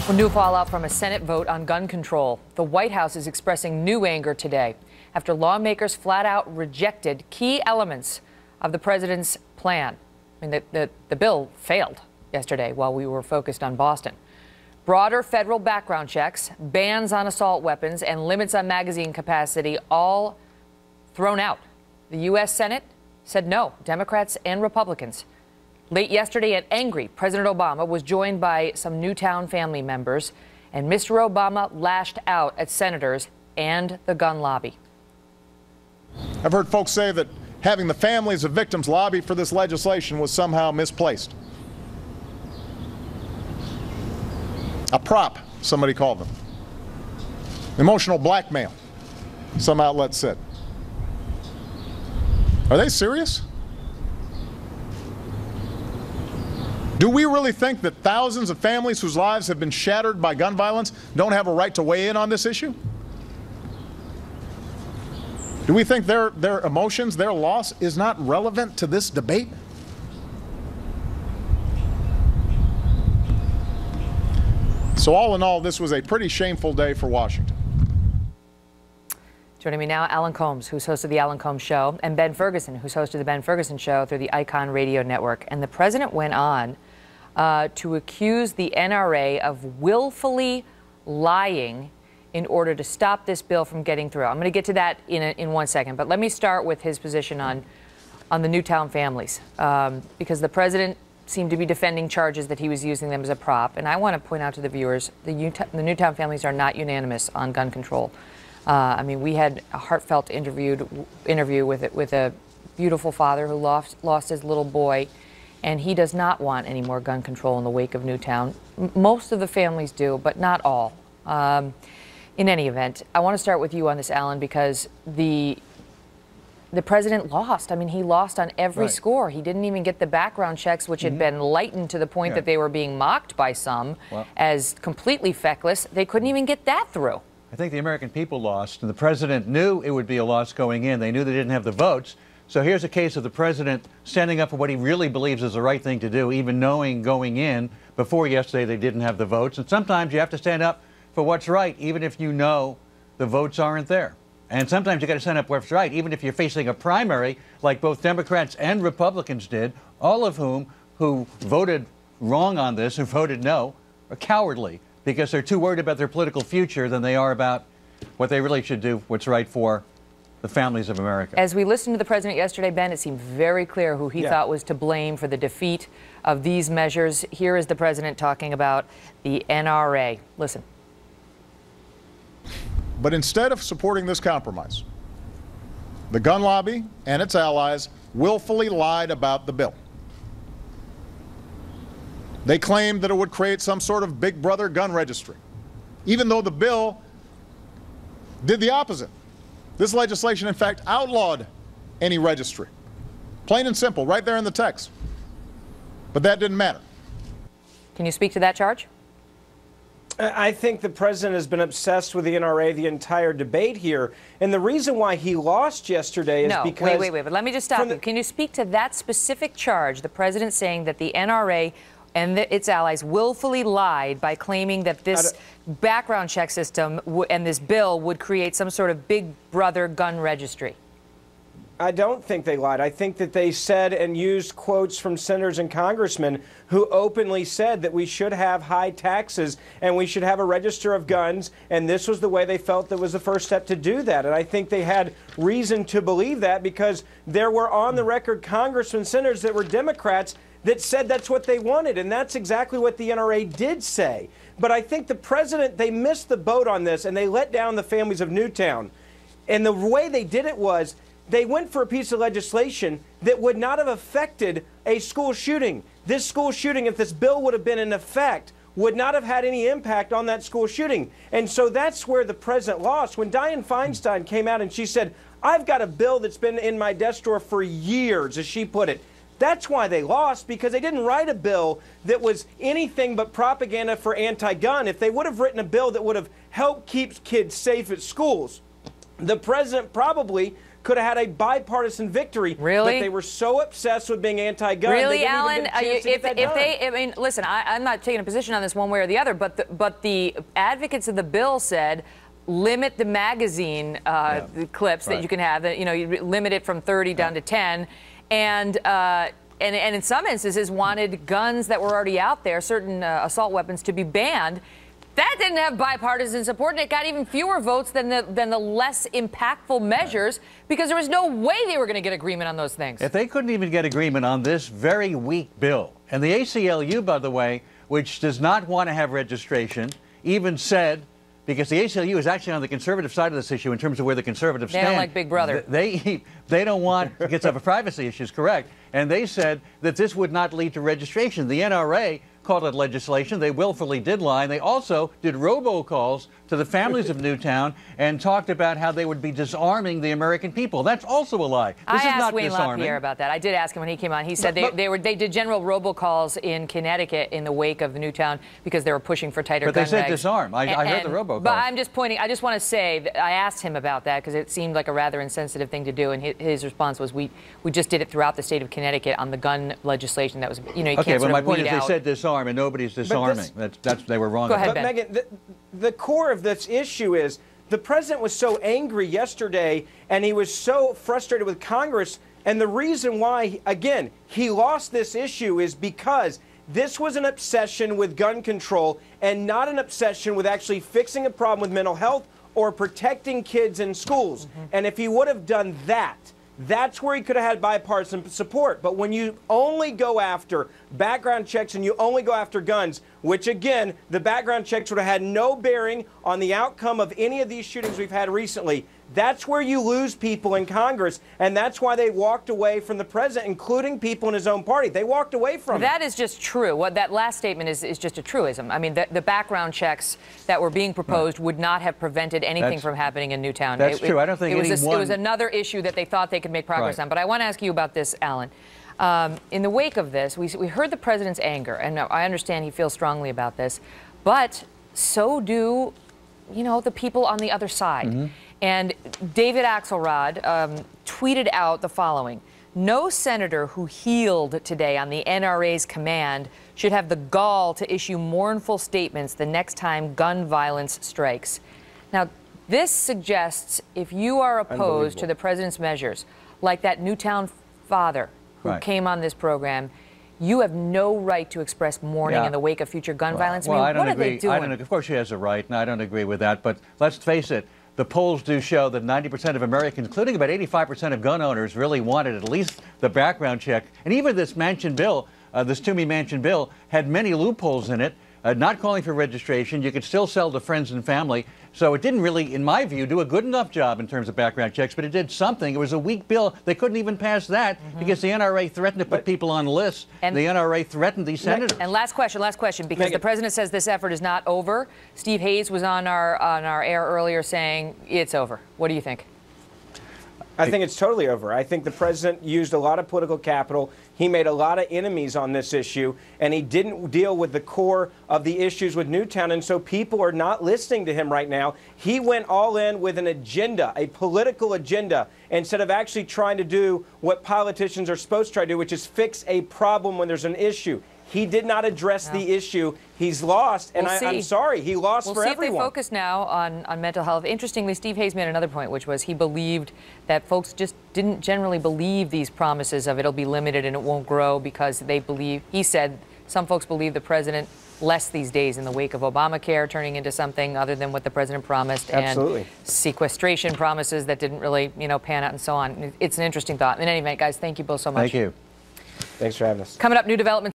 Well, new fallout from a Senate vote on gun control. The White House is expressing new anger today after lawmakers flat out rejected key elements of the president's plan. I mean, the bill failed yesterday while we were focused on Boston. Broader federal background checks, bans on assault weapons, and limits on magazine capacity all thrown out. The U.S. Senate said no, Democrats and Republicans. Late yesterday, an angry President Obama was joined by some Newtown family members, and Mr. Obama lashed out at senators and the gun lobby. I've heard folks say that having the families of victims lobby for this legislation was somehow misplaced. A prop, somebody called them. Emotional blackmail, some outlets said. Are they serious? Do we really think that thousands of families whose lives have been shattered by gun violence don't have a right to weigh in on this issue? Do we think their emotions, their loss, is not relevant to this debate? So all in all, this was a pretty shameful day for Washington. Joining me now, Alan Colmes, who's hosted the Alan Colmes Show, and Ben Ferguson, who's hosted the Ben Ferguson Show through the Icon Radio Network. And the president went on to accuse the NRA of willfully lying in order to stop this bill from getting through. I'm going to get to that in 1 second, but let me start with his position on the Newtown families, because the president seemed to be defending charges that he was using them as a prop. And I want to point out to the viewers, the Newtown families are not unanimous on gun control. I mean, we had a heartfelt interview with a beautiful father who lost his little boy, and he does not want any more gun control in the wake of Newtown. Most of the families do, but not all. In any event, I want to start with you on this, Alan, because the president lost. I mean, he lost on every score. He didn't even get the background checks, which had been lightened to the point that they were being mocked by some as completely feckless. They couldn't even get that through. I think the American people lost, and the president knew it would be a loss going in. They knew they didn't have the votes. So here's a case of the president standing up for what he really believes is the right thing to do, even knowing going in before yesterday they didn't have the votes. And sometimes you have to stand up for what's right, even if you know the votes aren't there. And sometimes you got to stand up for what's right, even if you're facing a primary like both Democrats and Republicans did, all of whom who voted wrong on this, who voted no, are cowardly, because they're too worried about their political future than they are about what they really should do, what's right for the families of America. As we listened to the president yesterday, Ben, it seemed very clear who he thought was to blame for the defeat of these measures. Here is the president talking about the NRA. Listen. But instead of supporting this compromise, the gun lobby and its allies willfully lied about the bill. They claimed that it would create some sort of big brother gun registry, even though the bill did the opposite. This legislation, in fact, outlawed any registry. Plain and simple, right there in the text. But that didn't matter. Can you speak to that charge? I think the president has been obsessed with the NRA the entire debate here. And the reason why he lost yesterday is because... Wait, but let me just stop you. Can you speak to that specific charge, the president saying that the NRA and its allies willfully lied by claiming that this background check system and this bill would create some sort of big brother gun registry? I don't think they lied. I think that they said and used quotes from senators and congressmen who openly said that we should have high taxes and we should have a register of guns, and this was the way they felt that was the first step to do that. And I think they had reason to believe that because there were on-the-record congressmen, senators that were Democrats that said that's what they wanted, and that's exactly what the NRA did say. But I think the president, they missed the boat on this, and they let down the families of Newtown. And the way they did it was they went for a piece of legislation that would not have affected a school shooting. This school shooting, if this bill would have been in effect, would not have had any impact on that school shooting. And so that's where the president lost. When Dianne Feinstein came out and she said, I've got a bill that's been in my desk drawer for years, as she put it. That's why they lost, because they didn't write a bill that was anything but propaganda for anti-gun. If they would have written a bill that would have helped keep kids safe at schools, the president probably could have had a bipartisan victory. Really? But they were so obsessed with being anti-gun. Really, Alan? I mean, listen, I'm not taking a position on this one way or the other, but the advocates of the bill said limit the magazine the clips that you can have. You know, you limit it from 30 down to 10, and in some instances wanted guns that were already out there, certain assault weapons, to be banned. That didn't have bipartisan support, and it got even fewer votes than the less impactful measures, because there was no way they were going to get agreement on those things. If they couldn't even get agreement on this very weak bill, and the ACLU, by the way, which does not want to have registration, even said, because the ACLU is actually on the conservative side of this issue in terms of where the conservatives stand. They don't like Big Brother. They don't want, because of privacy issues, correct, and they said that this would not lead to registration. The NRA called it legislation. They willfully did lie. And they also did robocalls to the families of Newtown and talked about how they would be disarming the American people. That's also a lie. This is not Wayne disarming. LaPierre about that. I did ask him when he came on. He said they did general robocalls in Connecticut in the wake of Newtown because they were pushing for tighter gun regs. But they said disarm. I heard the robocalls. But I'm just pointing. I just want to say that I asked him about that because it seemed like a rather insensitive thing to do, and his response was, "We just did it throughout the state of Connecticut on the gun legislation that was, you know, you okay, can't but sort my of point weed is out." they said disarm, and nobody's disarming. They were wrong. Go ahead, But Ben. Megan, the core of this issue is the president was so angry yesterday, and he was so frustrated with Congress. And the reason why, again, he lost this issue is because this was an obsession with gun control and not an obsession with actually fixing a problem with mental health or protecting kids in schools. And if he would have done that, that's where he could have had bipartisan support. But when you only go after background checks and you only go after guns, which again, the background checks would have had no bearing on the outcome of any of these shootings we've had recently, that's where you lose people in Congress, and that's why they walked away from the president, including people in his own party. They walked away from him. That is just true. What that last statement is just a truism. I mean, the background checks that were being proposed would not have prevented anything from happening in Newtown. That's true. I don't think it was another issue that they thought they could make progress on. But I want to ask you about this, Alan. In the wake of this, we heard the president's anger, and I understand he feels strongly about this, but so do, you know, the people on the other side. And David Axelrod tweeted out the following: "No senator who healed today on the NRA's command should have the gall to issue mournful statements the next time gun violence strikes." Now, this suggests if you are opposed to the president's measures, like that Newtown father who came on this program, you have no right to express mourning in the wake of future gun violence. Well, I mean, what are they doing? Of course she has a right, and I don't agree with that. But let's face it, the polls do show that 90% of Americans, including about 85% of gun owners, really wanted at least the background check. And even this Manchin bill, this Toomey Manchin bill, had many loopholes in it. Not calling for registration, you could still sell to friends and family. So it didn't really, in my view, do a good enough job in terms of background checks, but it did something. It was a weak bill. They couldn't even pass that because the NRA threatened to put people on lists. And the NRA threatened these senators. And last question, because the president says this effort is not over. Steve Hayes was on our air earlier saying it's over. What do you think? I think it's totally over. I think the president used a lot of political capital. He made a lot of enemies on this issue, and he didn't deal with the core of the issues with Newtown, and so people are not listening to him right now. He went all in with an agenda, a political agenda, instead of actually trying to do what politicians are supposed to try to do, which is fix a problem when there's an issue. He did not address the issue. He's lost, and I'm sorry, he lost for everyone. We'll see if they focus now on mental health. Interestingly, Steve Hayes made another point, which was he believed that folks just didn't generally believe these promises of it'll be limited and it won't grow because they believe, he said, some folks believe the president less these days in the wake of Obamacare turning into something other than what the president promised, and sequestration promises that didn't really, you know, pan out and so on. It's an interesting thought. In any event, guys, thank you both so much. Thank you. Thanks for having us. Coming up, new developments.